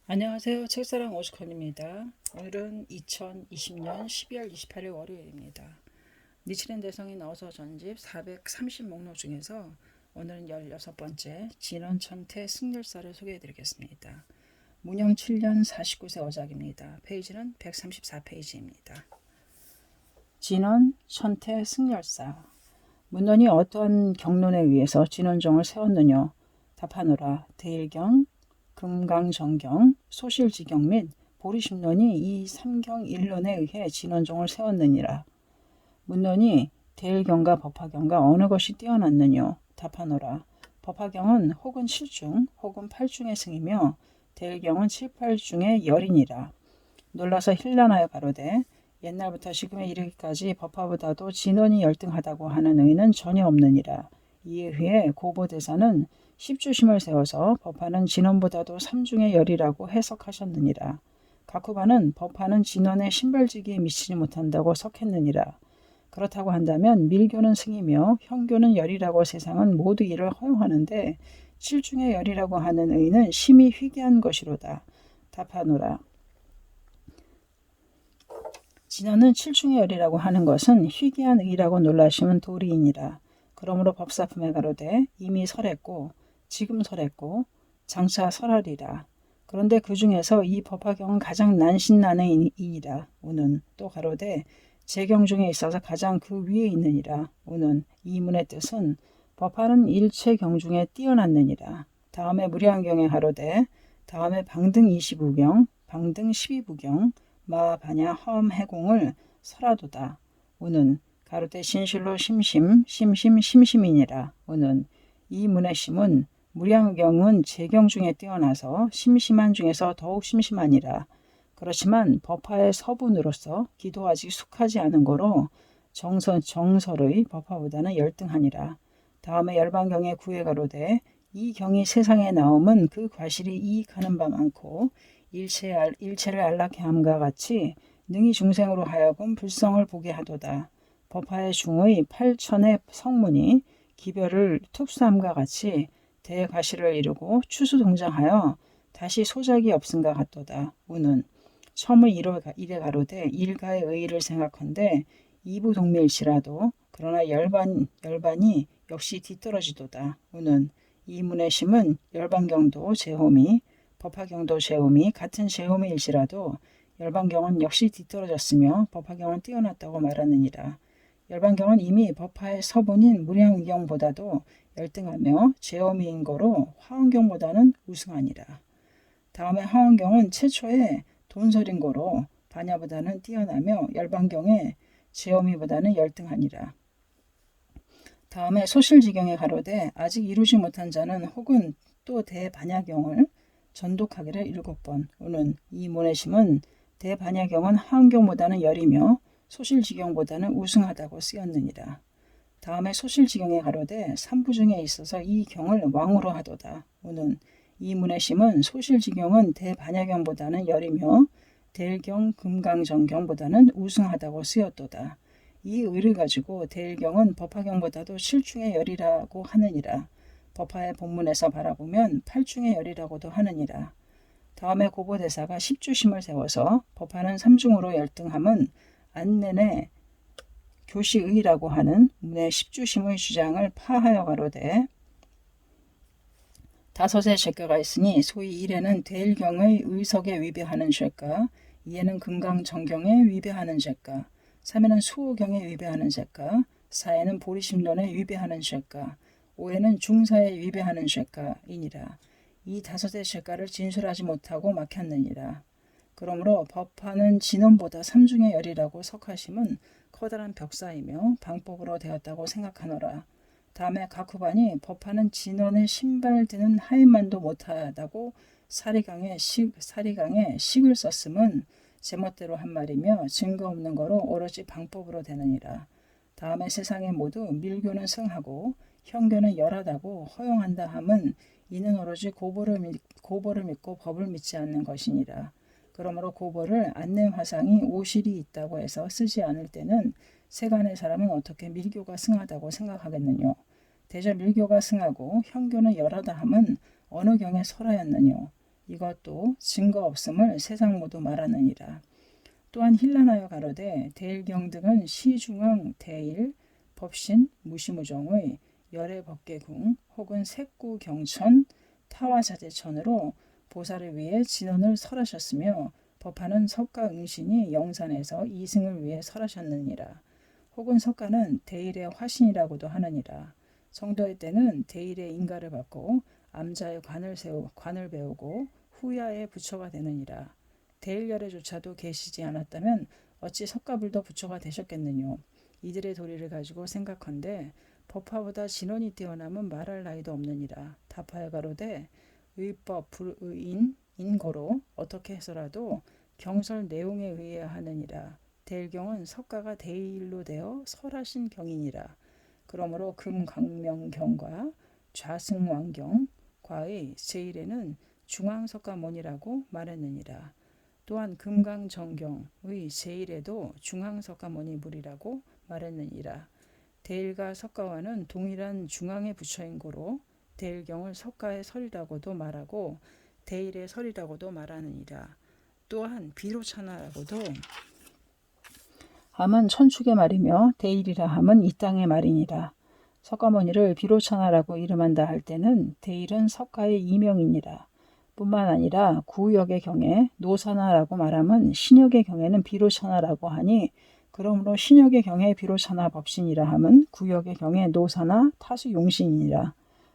안녕하세요. 책사랑 오죽헌입니다. 오늘은 2020년 12월 28일 월요일입니다. 니치렌 대성이 나와서 전집 430 목록 중에서 오늘은 16번째 진원천태 승열사를 소개해드리겠습니다. 문영 7년 49세 어작입니다. 페이지는 134페이지입니다. 진원천태 승열사. 문헌이 어떠한 경론에 의해서 진원종을 세웠느냐? 답하노라. 대일경, 금강정경, 소실지경 및 보리심론이 이 삼경일론에 의해 진원종을 세웠느니라. 문론이 대일경과 법화경과 어느 것이 뛰어났느뇨? 답하노라. 법화경은 혹은 7중 혹은 8중의 승이며 대일경은 7, 8중의 열이니라. 놀라서 힐난하여 가로되 옛날부터 지금에 이르기까지 법화보다도 진원이 열등하다고 하는 의는 전혀 없느니라. 이에 의해 고보대사는 십주심을 세워서 법화는 진원보다도 삼중의 열이라고 해석하셨느니라. 각후반은 법화는 진원의 신발지기에 미치지 못한다고 석했느니라. 그렇다고 한다면 밀교는 승이며 형교는 열이라고 세상은 모두 이를 허용하는데 칠중의 열이라고 하는 의는 심히 희귀한 것이로다. 답하노라. 진원은 칠중의 열이라고 하는 것은 희귀한 의라고 놀라시면 도리이니라. 그러므로 법사품에 가로되 이미 설했고 지금 설했고 장차 설하리라. 그런데 그 중에서 이 법화경은 가장 난신난의 이니라. 우는 또 가로되 제경 중에 있어서 가장 그 위에 있느니라. 우는 이 문의 뜻은 법화는 일체 경 중에 뛰어났느니라. 다음에 무량경에 가로되 다음에 방등 25경, 방등 12부경, 마반야 험해공을 설하도다. 우는 가로되 신실로 심심, 심심, 심심이니라. 우는 이 문의 심은 무량경은 제경 중에 뛰어나서 심심한 중에서 더욱 심심하니라. 그렇지만 법화의 서분으로서 기도 아직 숙하지 않은 거로 정설의 법화보다는 열등하니라. 다음에 열반경에 구해 가로되 이 경이 세상에 나옴은 그 과실이 이익하는 바 많고 일체를 안락해 함과 같이 능히 중생으로 하여금 불성을 보게 하도다. 법화의 중의 8천의 성문이 기별을 특수함과 같이 대과실을 이루고 추수동장하여 다시 소작이 없음과 같도다. 우는 처음의 이래 가로되 일가의 의의를 생각한데 이부동밀시라도 그러나 열반이 역시 뒤떨어지도다. 우는 이 문의 심은 열반경도 제홈이 법화경도 제홈이 같은 제홈일지라도 열반경은 역시 뒤떨어졌으며 법화경은 뛰어났다고 말하느니라. 열반경은 이미 법화의 서본인 무량경보다도 열등하며 제홈인 거로 화엄경보다는 우승하니라. 다음에 화엄경은 최초의 돈설인 거로 반야보다는 뛰어나며 열반경의 제홈이보다는 열등하니라. 다음에 소실지경에 가로되 아직 이루지 못한 자는 혹은 또 대반야경을 전독하기를 7번. 우는 이 모내심은 대반야경은 화엄경보다는 열이며 소실지경보다는 우승하다고 쓰였느니라. 다음에 소실지경에 가로되 삼부 중에 있어서 이 경을 왕으로 하도다. 우는 이 문의심은 소실지경은 대반야경보다는 열이며 대일경 금강정경보다는 우승하다고 쓰였도다. 이 의를 가지고 대일경은 법화경보다도 7중의 열이라고 하느니라. 법화의 본문에서 바라보면 8중의 열이라고도 하느니라. 다음에 고보대사가 10주심을 세워서 법화는 3중으로 열등함은 안내내 교시의라고 하는 문의 10주심의 주장을 파하여 가로되 다섯의 죄가가 있으니 소위 1에는 대일경의 의석에 위배하는 죄가, 2에는 금강정경에 위배하는 죄가, 3에는 수호경에 위배하는 죄가, 4에는 보리심론에 위배하는 죄가, 5에는 중사에 위배하는 죄가이니라. 이 다섯의 죄가를 진술하지 못하고 막혔느니라. 그러므로 법화는 진원보다 삼중의 열이라고 석하심은 커다란 벽사이며 방법으로 되었다고 생각하노라. 다음에 각후반이 법화는 진원의 신발 드는 하인만도 못하다고 사리강에 식을 썼음은 제멋대로 한 말이며 증거 없는 거로 오로지 방법으로 되느니라. 다음에 세상에 모두 밀교는 승하고 형교는 열하다고 허용한다 함은 이는 오로지 고보를 믿고 법을 믿지 않는 것이니라. 그러므로 고보를 안내화상이 오실이 있다고 해서 쓰지 않을 때는 세간의 사람은 어떻게 밀교가 승하다고 생각하겠느뇨. 대저 밀교가 승하고 형교는 열하다 함은 어느 경에 설하였느뇨. 이것도 증거 없음을 세상 모두 말하느니라. 또한 힐난하여 가로되 대일경 등은 시중앙 대일 법신 무시무종의 열애법계궁 혹은 색구경천 타화자재천으로 보살을 위해 진원을 설하셨으며 법화는 석가응신이 영산에서 이승을 위해 설하셨느니라. 혹은 석가는 대일의 화신이라고도 하느니라. 성도의 때는 대일의 인가를 받고 암자의 관을 배우고 후야의 부처가 되느니라. 대일열애조차도 계시지 않았다면 어찌 석가불도 부처가 되셨겠느뇨. 이들의 도리를 가지고 생각한데 법화보다 진원이 뛰어남은 말할 나위도 없느니라. 답하여 가로되 의법 불의인 인고로 어떻게 해서라도 경설 내용에 의해야 하느니라. 대일경은 석가가 대일로 되어 설하신 경이니라. 그러므로 금강명경과 좌승왕경과의 제1에는 중앙석가모니라고 말했느니라. 또한 금강정경의 제1에도 중앙석가모니 물이라고 말했느니라. 대일과 석가와는 동일한 중앙의 부처인 고로 대일경을 석가의 설이라고도 말하고 대일의 설이라고도 말하느니라. 또한 비로차나라고도 함은 천축의 말이며 대일이라 함은 이 땅의 말이니라. 석가모니를 비로차나라고 이름한다 할 때는 대일은 석가의 이명이니라. 뿐만 아니라 구역의 경에 노사나라고 말함은 신역의 경에는 비로차나라고 하니 그러므로 신역의 경에 비로차나 법신이라 함은 구역의 경에 노사나 타수용신이니라.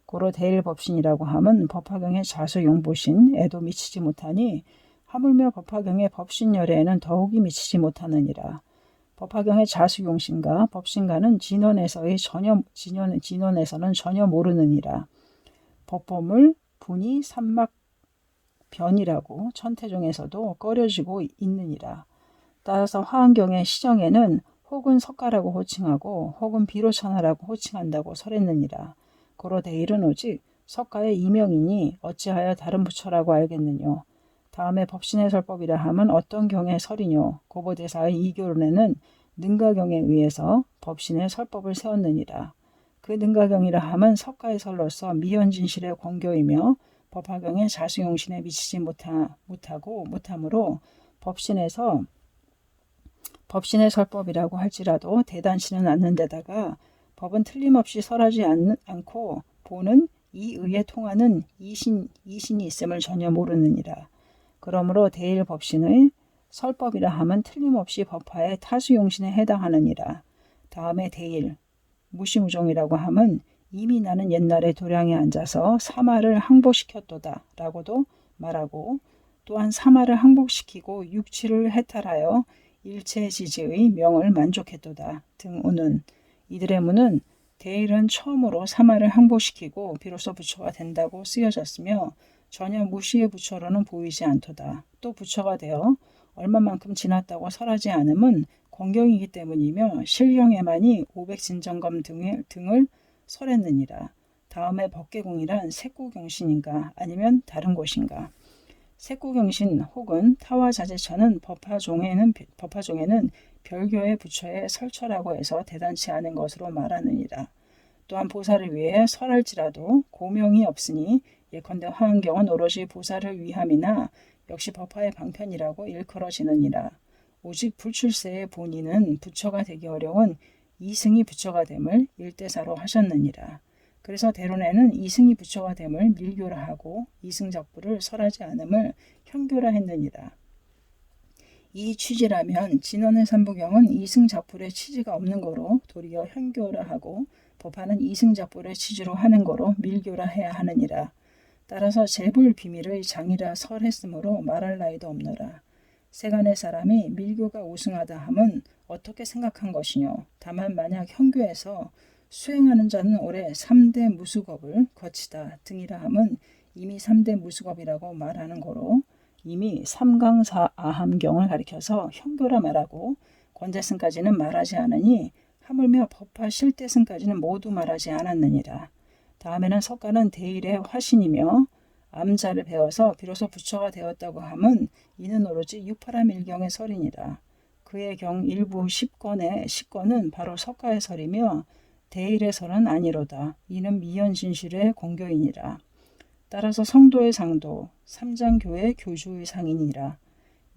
고로 대일법신이라고 함은 법화경의 자수용보신에도 미치지 못하니 하물며 법화경의 법신열애에는 더욱이 미치지 못하느니라. 법화경의 자수용신과 법신가는 진원에서는 전혀 모르느니라. 법보물 분이 삼막변이라고 천태종에서도 꺼려지고 있느니라. 따라서 화엄경의 시정에는 혹은 석가라고 호칭하고 혹은 비로차나라고 호칭한다고 설했느니라. 고로 대일은 오직 석가의 이명이니 어찌하여 다른 부처라고 알겠느뇨. 다음에 법신의 설법이라 함은 어떤 경의 설이뇨. 고보대사의 이교론에는 능가경에 의해서 법신의 설법을 세웠느니라. 그 능가경이라 함은 석가의 설로서 미연진실의 권교이며 법화경의 자수용신에 미치지 못하므로 법신의 설법이라고 할지라도 대단치는 않는 데다가 법은 틀림없이 설하지 않고 보는 이 의에 통하는 이신이 있음을 전혀 모르느니라. 그러므로 대일 법신의 설법이라 함은 틀림없이 법화의 타수용신에 해당하느니라. 다음에 대일 무시무종이라고 함은 이미 나는 옛날에 도량에 앉아서 사마를 항복시켰도다 라고도 말하고 또한 사마를 항복시키고 육치를 해탈하여 일체지지의 명을 만족했도다 등 우는 이들의 문은 대일은 처음으로 사마를 항복시키고 비로소 부처가 된다고 쓰여졌으며 전혀 무시의 부처로는 보이지 않도다. 또 부처가 되어 얼마만큼 지났다고 설하지 않음은 권경이기 때문이며 실경에만이 500진정검 등을 설했느니라. 다음에 법계궁이란 색구경신인가 아니면 다른 곳인가. 색구경신 혹은 타화자재천은 법화종에는 별교의 부처의 설처라고 해서 대단치 않은 것으로 말하느니라. 또한 보살을 위해 설할지라도 고명이 없으니 예컨대 화엄경은 오로지 보살을 위함이나 역시 법화의 방편이라고 일컬어지느니라. 오직 불출세의 본인은 부처가 되기 어려운 이승이 부처가 됨을 일대사로 하셨느니라. 그래서 대론에는 이승이 부처가 됨을 밀교라 하고 이승작부를 설하지 않음을 현교라 했느니라. 이 취지라면 진원의 삼부경은 이승작불의 취지가 없는 거로 도리어 현교라 하고 법화는 이승작불의 취지로 하는 거로 밀교라 해야 하느니라. 따라서 재불 비밀의 장이라 설했으므로 말할 나위도 없노라. 세간의 사람이 밀교가 우승하다 함은 어떻게 생각한 것이뇨. 다만 만약 현교에서 수행하는 자는 올해 3대 무수겁을 거치다 등이라 함은 이미 3대 무수겁이라고 말하는 거로 이미 삼강사아함경을 가리켜서 현교라 말하고 권자승까지는 말하지 않으니 하물며 법화 실대승까지는 모두 말하지 않았느니라. 다음에는 석가는 대일의 화신이며 암자를 배워서 비로소 부처가 되었다고 함은 이는 오로지 유파라밀경의 설이니라. 그의 경 일부 10권은 바로 석가의 설이며 대일의 설은 아니로다. 이는 미연진실의 공교이니라. 따라서 성도의 상도, 삼장교회 교주의 상이니라.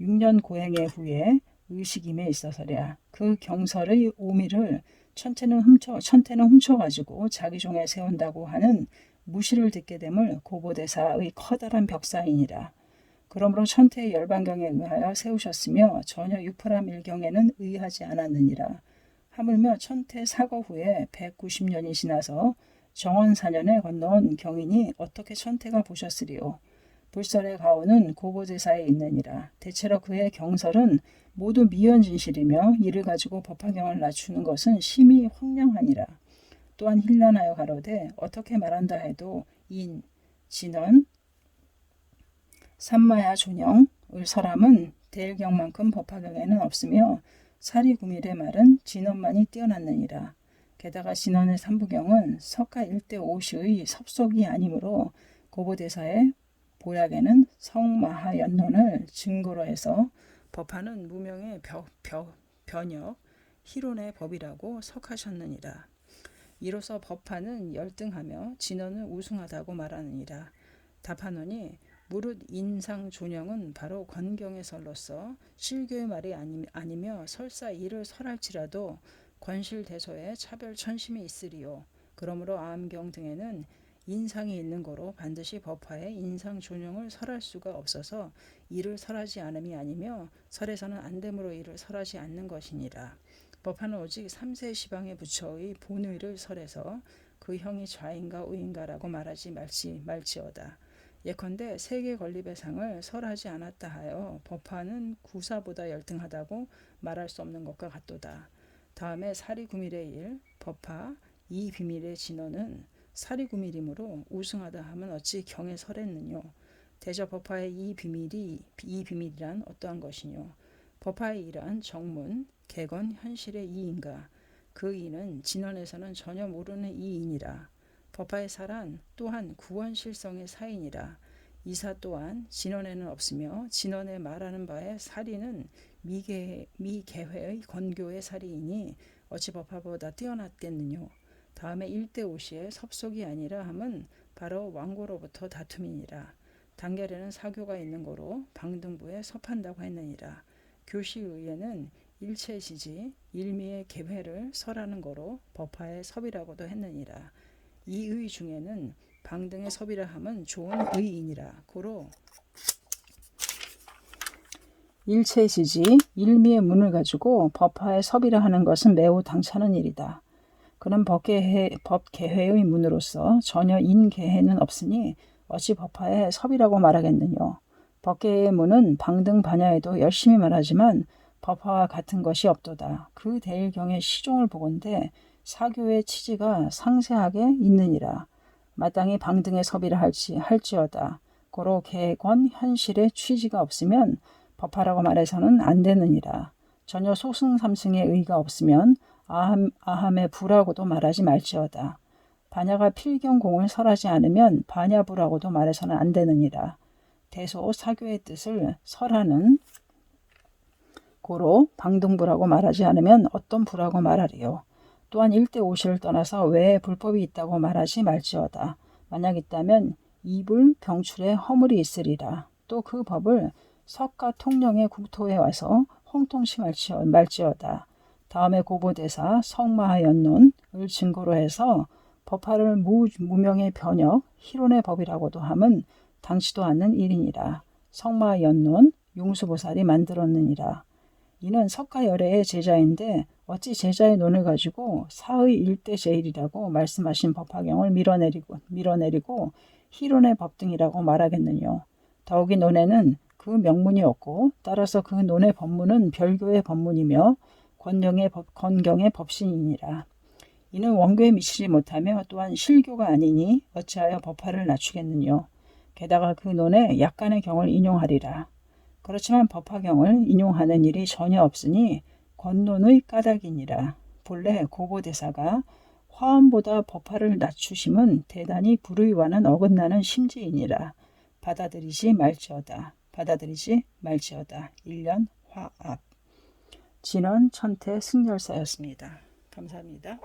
6년 고행의 후에 의식임에 있어서랴. 그 경설의 오미를 천태는 훔쳐가지고 자기 종에 세운다고 하는 무시를 듣게 됨을 고보대사의 커다란 벽사이니라. 그러므로 천태의 열반경에 의하여 세우셨으며 전혀 유프람 일경에는 의하지 않았느니라. 하물며 천태 사거 후에 190년이 지나서 정원 4년에 건너온 경인이 어떻게 천태가 보셨으리요. 불설의 가오는 고보제사에 있느니라. 대체로 그의 경설은 모두 미연진실이며 이를 가지고 법화경을 낮추는 것은 심히 황량하니라. 또한 힐난하여 가로되 어떻게 말한다 해도 인, 진원, 삼마야 존영을 설함은 대일경만큼 법화경에는 없으며 사리구밀의 말은 진원만이 뛰어났느니라. 게다가 진원의 삼부경은 석가 1대 5시의 섭속이 아니므로 고보대사의 보약에는 성마하연론을 증거로 해서 법화는 무명의 변역, 희론의 법이라고 석하셨느니라. 이로써 법화는 열등하며 진원은 우승하다고 말하느니라. 답하노니 무릇 인상존영은 바로 권경의 설로서 실교의 말이 아니며 설사 이를 설할지라도 권실대소에 차별천심이 있으리요. 그러므로 암경 등에는 인상이 있는 거로 반드시 법화에 인상존영을 설할 수가 없어서 이를 설하지 않음이 아니며 설에서는 안됨으로 이를 설하지 않는 것이니라. 법화는 오직 3세 시방의 부처의 본의를 설해서 그 형이 좌인가 우인가라고 말하지 말지어다. 예컨대 세계 건립의 상을 설하지 않았다 하여 법화는 구사보다 열등하다고 말할 수 없는 것과 같도다. 다음에 사리구밀의 일, 법화, 이 비밀의 진언은 사리구밀이므로 우승하다 하면 어찌 경에 설했느뇨. 대저 법화의 이 비밀이란 어떠한 것이뇨. 법화의 일은 정문, 객언, 현실의 이인가. 그 이는 진언에서는 전혀 모르는 이인이라. 법화의 사란 또한 구원실성의 사인이라. 이사 또한 진언에는 없으며 진언에 말하는 바의 사리는 미개회의 건교의 사리이니 어찌 법화보다 뛰어났겠느뇨. 다음에 1대 5시에 섭속이 아니라 함은 바로 왕고로부터 다툼이니라. 단결에는 사교가 있는 거로 방등부에 섭한다고 했느니라. 교시의에는 일체시지 일미의 개회를 설하는 거로 법화의 섭이라고도 했느니라. 이 의 중에는 방등의 섭이라 함은 좋은 의이니라. 고로 일체시지 일미의 문을 가지고 법화의 섭이라 하는 것은 매우 당찮은 일이다. 그는 법개회의 문으로서 전혀 인개회는 없으니 어찌 법화의 섭이라고 말하겠느뇨. 법개회의 문은 방등 반야에도 열심히 말하지만 법화와 같은 것이 없도다. 그 대일경의 시종을 보건대 사교의 취지가 상세하게 있느니라. 마땅히 방등의 섭이라 할지어다. 고로 개권 현실의 취지가 없으면 법화라고 말해서는 안 되느니라. 전혀 소승삼승의 의가 없으면 아함의 부라고도 말하지 말지어다. 반야가 필경공을 설하지 않으면 반야부라고도 말해서는 안 되느니라. 대소 사교의 뜻을 설하는 고로 방등부라고 말하지 않으면 어떤 부라고 말하리요. 또한 1대 5시를 떠나서 외에 불법이 있다고 말하지 말지어다. 만약 있다면 이불 병출에 허물이 있으리라. 또 그 법을 석가 통령의 국토에 와서 홍통시 말지어다. 다음에 고보대사 성마하연론을 증거로 해서 법화를 무명의 변역, 희론의 법이라고도 함은 당치도 않는 일이니라. 성마하연론, 용수보살이 만들었느니라. 이는 석가열애의 제자인데 어찌 제자의 논을 가지고 사의 일대 제일이라고 말씀하신 법화경을 밀어내리고 희론의 법 등이라고 말하겠느뇨. 더욱이 논에는 그 명문이 없고 따라서 그 논의 법문은 별교의 법문이며 권경의 법신이니라. 이는 원교에 미치지 못하며 또한 실교가 아니니 어찌하여 법화를 낮추겠느뇨. 게다가 그 논에 약간의 경을 인용하리라. 그렇지만 법화경을 인용하는 일이 전혀 없으니 권론의 까닭이니라. 본래 고보대사가 화엄보다 법화를 낮추심은 대단히 불의와는 어긋나는 심지이니라. 받아들이지 말지어다. 1년 화합. 진원 천태 승열사였습니다. 감사합니다.